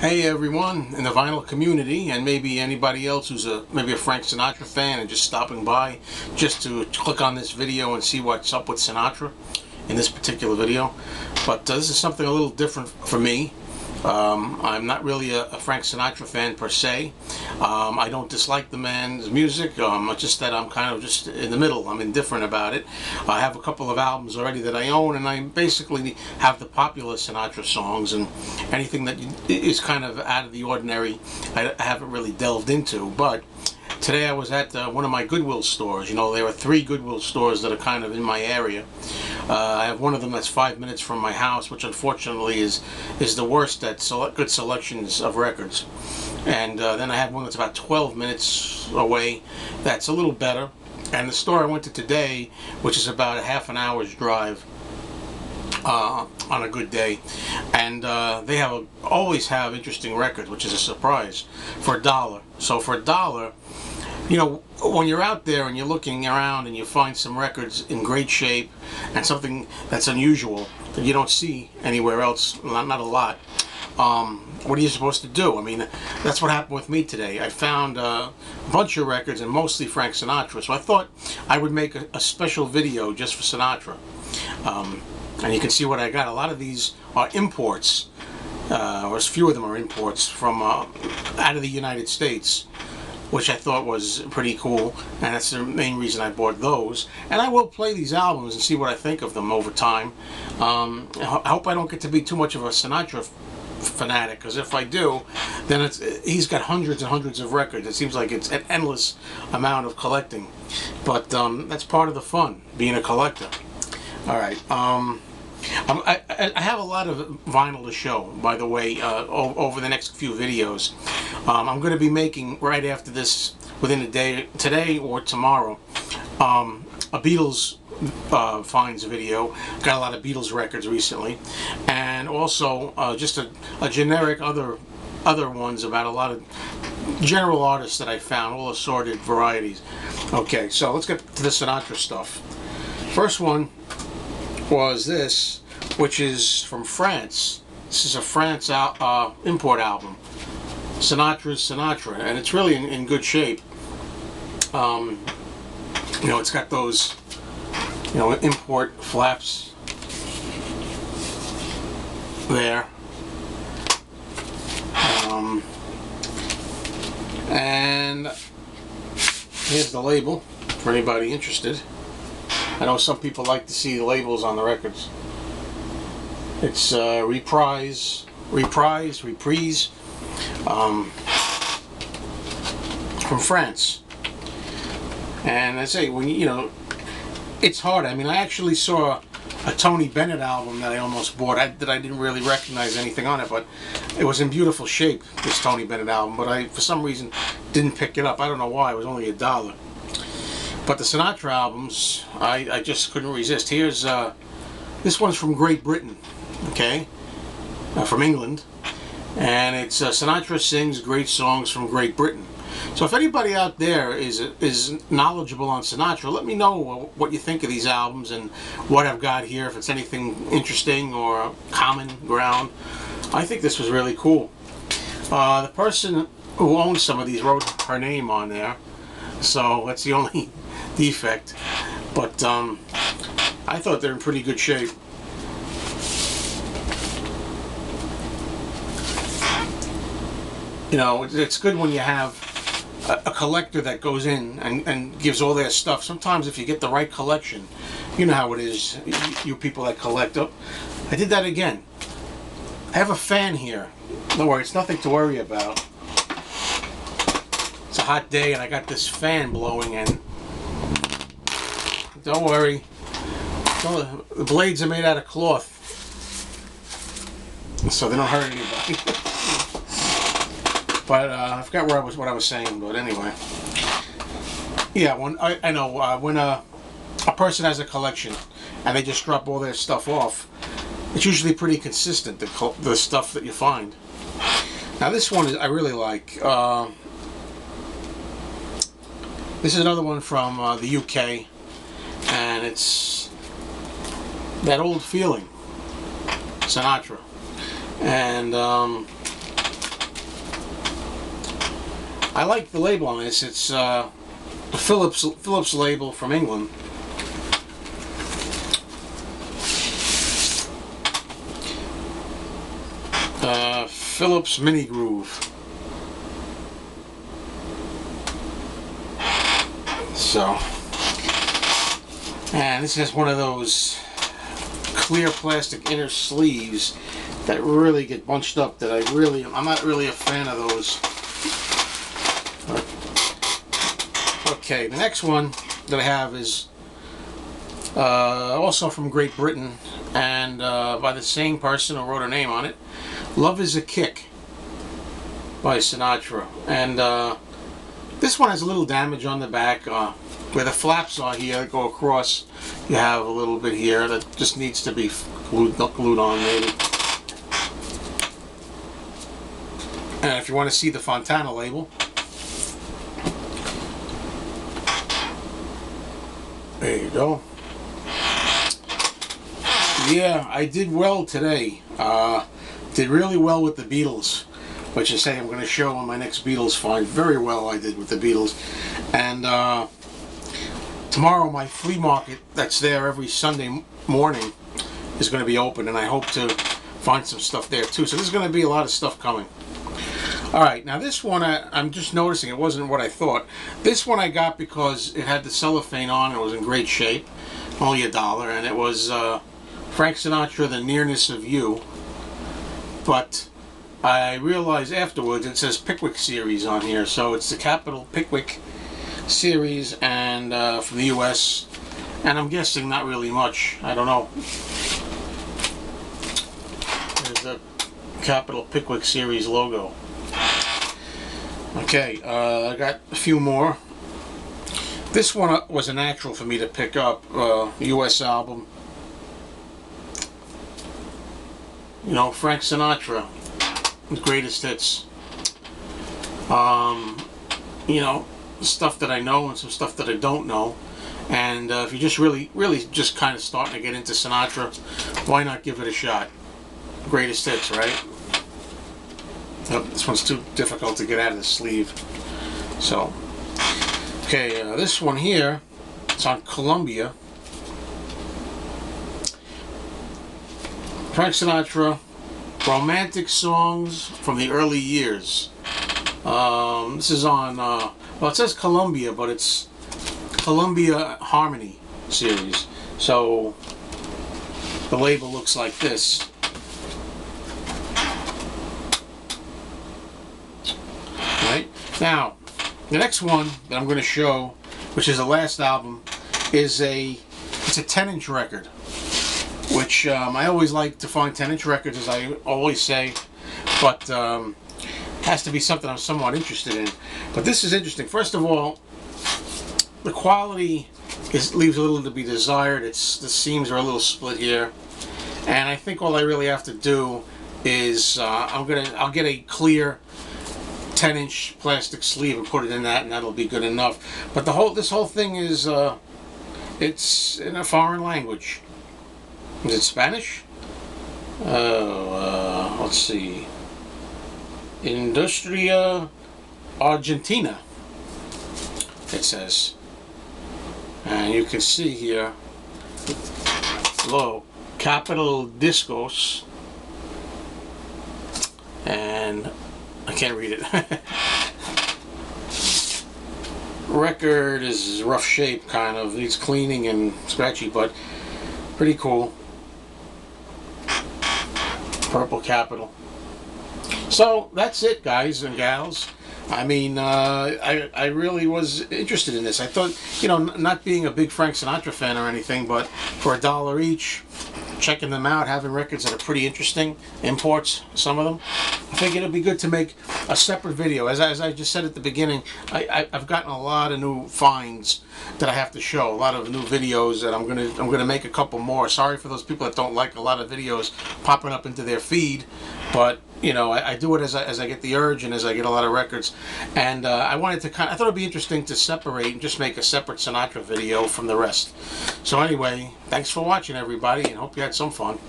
Hey everyone in the vinyl community, and maybe anybody else who's maybe a Frank Sinatra fan and just stopping by just to click on this video and see what's up with Sinatra in this particular video. But this is something a little different for me. I'm not really a Frank Sinatra fan per se. I don't dislike the man's music, it's just that I'm kind of just in the middle. I'm indifferent about it. I have a couple of albums already that I own, and I basically have the popular Sinatra songs, and anything that is kind of out of the ordinary I haven't really delved into. But today I was at one of my Goodwill stores. You know, there are 3 Goodwill stores that are kind of in my area. I have one of them that's 5 minutes from my house, which unfortunately is the worst at good selections of records. And then I have one that's about 12 minutes away that's a little better. And the store I went to today, which is about a half an hour's drive on a good day, and they always have interesting records, which is a surprise, for $1. So for $1, you know, when you're out there and you're looking around and you find some records in great shape and something that's unusual that you don't see anywhere else, not a lot, what are you supposed to do? I mean, that's what happened with me today. I found a bunch of records, and mostly Frank Sinatra, so I thought I would make a special video just for Sinatra. And you can see what I got. A lot of these are imports, or a few of them are imports from out of the United States, which I thought was pretty cool, and that's the main reason I bought those. And I will play these albums and see what I think of them over time. I hope I don't get to be too much of a Sinatra fanatic, because if I do, then he's got hundreds and hundreds of records. It seems like it's an endless amount of collecting, but that's part of the fun, being a collector. All right. I have a lot of vinyl to show, by the way, over the next few videos. I'm going to be making, right after this, within a day, today or tomorrow, a Beatles finds video. Got a lot of Beatles records recently, and also just a generic other ones about a lot of general artists that I found, all assorted varieties. Okay, so let's get to the Sinatra stuff. First one was this, which is from France. This is a France import album, Sinatra's Sinatra, and it's really in good shape. You know, it's got those, you know, import flaps there, and here's the label for anybody interested. I know some people like to see the labels on the records. It's reprise, from France. And I say, when you know, it's hard. I mean, I actually saw a Tony Bennett album that I almost bought that I didn't really recognize anything on it, but it was in beautiful shape, this Tony Bennett album, but I, for some reason, didn't pick it up. I don't know why. It was only $1. But the Sinatra albums, I just couldn't resist. Here's, this one's from Great Britain, okay? From England. And it's Sinatra Sings Great Songs from Great Britain. So if anybody out there is knowledgeable on Sinatra, let me know what you think of these albums and what I've got here, if it's anything interesting or common ground. I think this was really cool. The person who owns some of these wrote her name on there, so that's the only defect, but I thought they're in pretty good shape. You know, it's good when you have a collector that goes in and gives all their stuff. Sometimes if you get the right collection, you know how it is, you people that collect up. I did that again. I have a fan here. Don't worry, it's nothing to worry about. It's a hot day and I got this fan blowing in. Don't worry. The blades are made out of cloth, so they don't hurt anybody. But I forgot what I was saying. But anyway, yeah. When I know when a person has a collection and they just drop all their stuff off, it's usually pretty consistent, the stuff that you find. Now this one I really like. This is another one from the UK. And it's that old feeling, Sinatra. And I like the label on this. It's the Philips label from England. Philips Mini Groove. So, and this is one of those clear plastic inner sleeves that really get bunched up, that I'm not really a fan of those. Okay, the next one that I have is also from Great Britain, and by the same person who wrote her name on it. Love Is a Kick by Sinatra. And this one has a little damage on the back where the flaps are here that go across. You have a little bit here that just needs to be glued on maybe. And if you want to see the Fontana label, there you go. Yeah, I did well today. Did really well with the Beatles, which I say I'm going to show on my next Beatles find. Very well I did with the Beatles. And tomorrow my flea market that's there every Sunday morning is going to be open, and I hope to find some stuff there too. So there's going to be a lot of stuff coming. Alright, now this one I'm just noticing it wasn't what I thought. This one I got because it had the cellophane on, it was in great shape, only $1, and it was Frank Sinatra, The Nearness of You. But I realized afterwards it says Pickwick series on here, so it's the Capital Pickwick series, and from the US, and I'm guessing not really much. I don't know. There's the Capital Pickwick series logo. Okay, I got a few more. This one was a natural for me to pick up, US album. You know, Frank Sinatra, his greatest hits. You know, stuff that I know and some stuff that I don't know. And if you're just really just kind of starting to get into Sinatra, why not give it a shot? Greatest hits, right? Oh, this one's too difficult to get out of the sleeve. So, okay, this one here, it's on Columbia. Frank Sinatra, romantic songs from the early years. This is on, well, it says Columbia, but it's Columbia Harmony series. So the label looks like this. Right? Now, the next one that I'm going to show, which is the last album, is it's a 10-inch record. Which I always like to find 10-inch records, as I always say, but has to be something I'm somewhat interested in. But this is interesting. First of all, the quality leaves a little to be desired. The seams are a little split here, and I think all I really have to do is I'll get a clear 10-inch plastic sleeve and put it in that, and that'll be good enough. But this whole thing is it's in a foreign language. Is it Spanish? Let's see. Industria Argentina, it says. And you can see here, below, Capital Discos. And I can't read it. Record is rough shape, kind of. Needs cleaning and scratchy, but pretty cool. Purple Capital. So that's it, guys and gals. I mean, I really was interested in this. I thought, you know, not being a big Frank Sinatra fan or anything, but for $1 each, checking them out, having records that are pretty interesting, imports, some of them, I think it'd be good to make a separate video. As I just said at the beginning, I've gotten a lot of new finds that I have to show, a lot of new videos that I'm gonna make a couple more. Sorry for those people that don't like a lot of videos popping up into their feed, but you know, I do it as I get the urge and as I get a lot of records. And I wanted to I thought it'd be interesting to separate and just make a separate Sinatra video from the rest. So anyway, thanks for watching, everybody, and hope you had some fun.